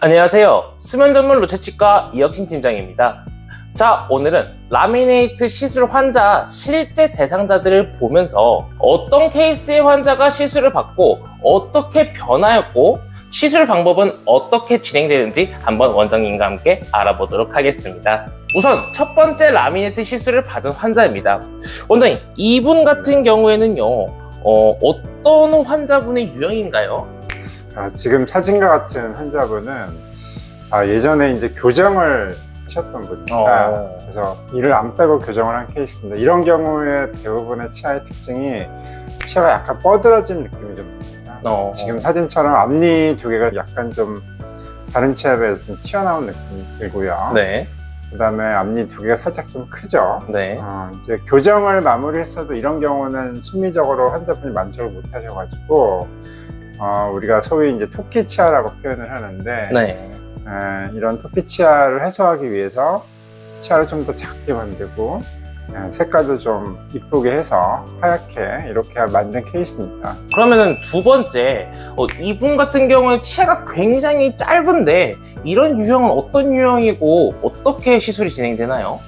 안녕하세요. 수면 전문 로체치과 이혁신 팀장입니다. 자, 오늘은 라미네이트 시술 환자 실제 대상자들을 보면서 어떤 케이스의 환자가 시술을 받고 어떻게 변하였고 시술 방법은 어떻게 진행되는지 한번 원장님과 함께 알아보도록 하겠습니다. 우선 첫 번째 라미네이트 시술을 받은 환자입니다. 원장님, 이분 같은 경우에는요, 어떤 환자분의 유형인가요? 지금 사진과 같은 환자분은 예전에 이제 교정을 하셨던 분입니다. 그래서 이를 안 빼고 교정을 한 케이스인데, 이런 경우에 대부분의 치아의 특징이 치아가 약간 뻗어진 느낌이 좀 듭니다. 지금 사진처럼 앞니 두 개가 약간 좀 다른 치아에 비해서 좀 튀어나온 느낌이 들고요. 네. 그 다음에 앞니 두 개가 살짝 좀 크죠. 네. 이제 교정을 마무리했어도 이런 경우는 심리적으로 환자분이 만족을 못 하셔가지고 우리가 소위 이제 토끼 치아라고 표현을 하는데, 네. 이런 토끼 치아를 해소하기 위해서 치아를 좀 더 작게 만들고 색깔도 좀 이쁘게 해서 하얗게 이렇게 만든 케이스입니다. 그러면은 두 번째, 이분 같은 경우는 치아가 굉장히 짧은데 이런 유형은 어떤 유형이고 어떻게 시술이 진행되나요?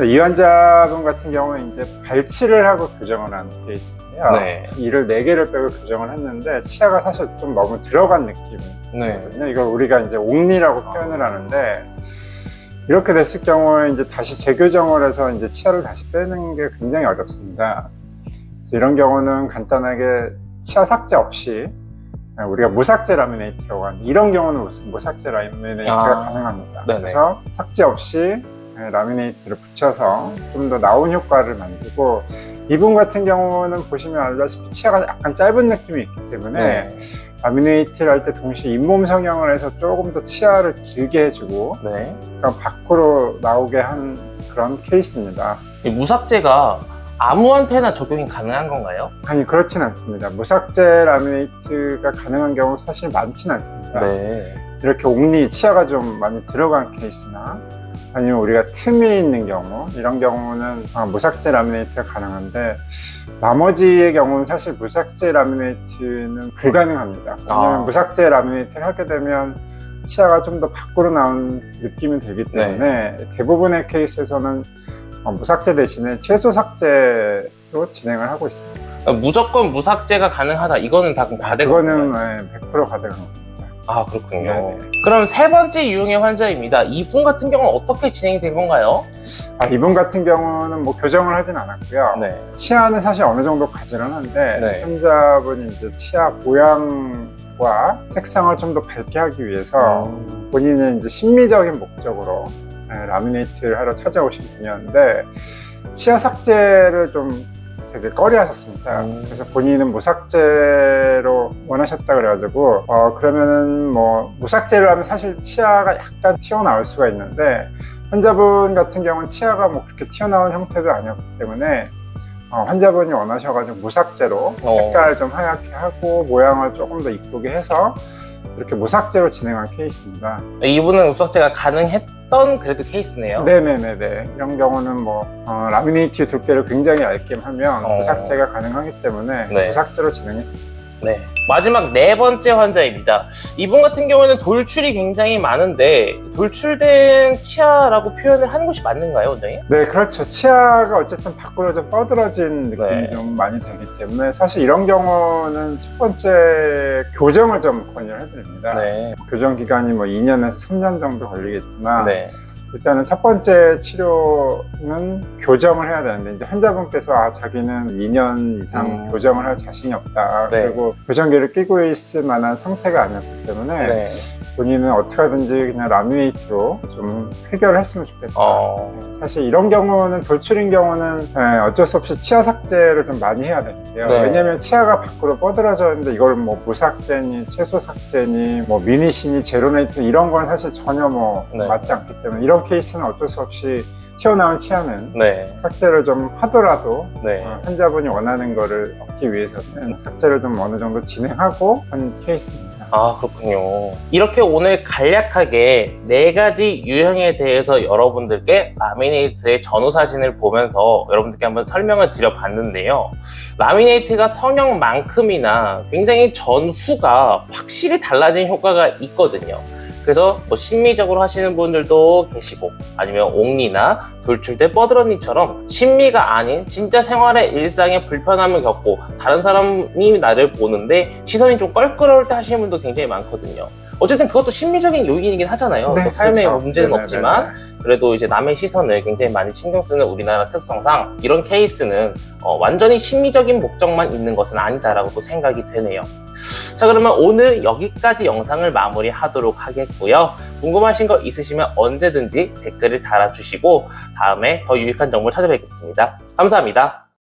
이 환자분 같은 경우는 이제 발치를 하고 교정을 한 케이스인데요. 네. 이를 4개를 빼고 교정을 했는데 치아가 사실 좀 너무 들어간 느낌이거든요. 이걸 우리가 이제 옥리라고 표현을 하는데, 이렇게 됐을 경우에 이제 다시 재교정을 해서 이제 치아를 다시 빼는 게 굉장히 어렵습니다. 그래서 이런 경우는 간단하게 치아 삭제 없이 우리가 무삭제 라미네이트라고 하는데, 이런 경우는 무삭제 라미네이트가 가능합니다. 네네. 그래서 삭제 없이 라미네이트를 붙여서 좀 더 나온 효과를 만들고, 이분 같은 경우는 보시면 알다시피 치아가 약간 짧은 느낌이 있기 때문에 라미네이트를 할 때 동시에 잇몸 성형을 해서 조금 더 치아를 길게 해주고 그러니까 밖으로 나오게 한 그런 케이스입니다. 이 무삭제가 아무한테나 적용이 가능한 건가요? 아니, 그렇진 않습니다. 무삭제 라미네이트가 가능한 경우 사실 많진 않습니다. 이렇게 옥리 치아가 좀 많이 들어간 케이스나 아니면 우리가 틈이 있는 경우, 이런 경우는 무삭제 라미네이트가 가능한데, 나머지의 경우는 사실 무삭제 라미네이트는 불가능합니다. 왜냐하면 무삭제 라미네이트를 하게 되면 치아가 좀 더 밖으로 나온 느낌이 들기 때문에 대부분의 케이스에서는 무삭제 대신에 채소 삭제로 진행을 하고 있습니다. 무조건 무삭제가 가능하다, 이거는 다 과대가 그거는 100% 과대가 겁니다. 아, 그렇군요. 그럼 세 번째 유형의 환자입니다. 이분 같은 경우는 어떻게 진행이 된 건가요? 이분 같은 경우는 뭐 교정을 하진 않았고요. 치아는 사실 어느 정도 가지런 한데, 환자분이 이제 치아 모양과 색상을 좀 더 밝게 하기 위해서 본인은 이제 심미적인 목적으로 라미네이트를 하러 찾아오신 분이었는데, 치아 삭제를 좀 되게 꺼려 하셨습니다. 그래서 본인은 무삭제로 원하셨다 그래가지고 그러면은 뭐 무삭제를 하면 사실 치아가 약간 튀어나올 수가 있는데, 환자분 같은 경우는 치아가 뭐 그렇게 튀어나온 형태도 아니었기 때문에 환자분이 원하셔가지고 무삭제로 색깔 좀 하얗게 하고 모양을 조금 더 이쁘게 해서 이렇게 무삭제로 진행한 케이스입니다. 이분은 무삭제가 가능했던 그래도 케이스네요. 네네네네. 이런 경우는 뭐 라미네이트 두께를 굉장히 얇게 하면 무삭제가 가능하기 때문에 무삭제로 진행했습니다. 마지막 네 번째 환자입니다. 이분 같은 경우에는 돌출이 굉장히 많은데 돌출된 치아라고 표현을 하는 것이 맞는가요, 원장님? 네, 그렇죠. 치아가 어쨌든 밖으로 좀 뻗어진 느낌이 좀 많이 되기 때문에 사실 이런 경우는 첫 번째 교정을 좀 권유를 해드립니다. 교정 기간이 뭐 2년에서 3년 정도 걸리겠지만 일단은 첫 번째 치료는 교정을 해야 되는데, 이제 환자분께서 자기는 2년 이상 교정을 할 자신이 없다. 그리고 교정기를 끼고 있을 만한 상태가 아니었기 때문에 본인은 어떻게 하든지 그냥 라미네이트로 좀 해결을 했으면 좋겠다. 사실 이런 경우는, 돌출인 경우는 어쩔 수 없이 치아 삭제를 좀 많이 해야 되는데요. 왜냐면 치아가 밖으로 뻗어져 있는데 이걸 뭐 무삭제니 채소 삭제니 뭐 미니시니 제로네이트 이런 건 사실 전혀 뭐 맞지 않기 때문에, 이런 케이스는 어쩔 수 없이 튀어나온 치아는 삭제를 좀 하더라도 환자분이 원하는 거를 얻기 위해서는 삭제를 좀 어느 정도 진행하고 한 케이스입니다. 아, 그렇군요. 이렇게 오늘 간략하게 4가지 유형에 대해서 여러분들께 라미네이트의 전후 사진을 보면서 여러분들께 한번 설명을 드려봤는데요. 라미네이트가 성형만큼이나 굉장히 전후가 확실히 달라진 효과가 있거든요. 그래서 뭐 심미적으로 하시는 분들도 계시고, 아니면 옥니나 돌출대 뻐드러니처럼 심미가 아닌 진짜 생활의 일상에 불편함을 겪고 다른 사람이 나를 보는데 시선이 좀 껄끄러울 때 하시는 분도 굉장히 많거든요. 어쨌든 그것도 심미적인 요인이긴 하잖아요. 네, 뭐 삶의 그렇죠. 문제는 네네네네. 없지만 그래도 이제 남의 시선을 굉장히 많이 신경 쓰는 우리나라 특성상 이런 케이스는 완전히 심미적인 목적만 있는 것은 아니다라고 또 생각이 되네요. 자, 그러면 오늘 여기까지 영상을 마무리하도록 하겠고요. 궁금하신 거 있으시면 언제든지 댓글을 달아주시고 다음에 더 유익한 정보를 찾아뵙겠습니다. 감사합니다.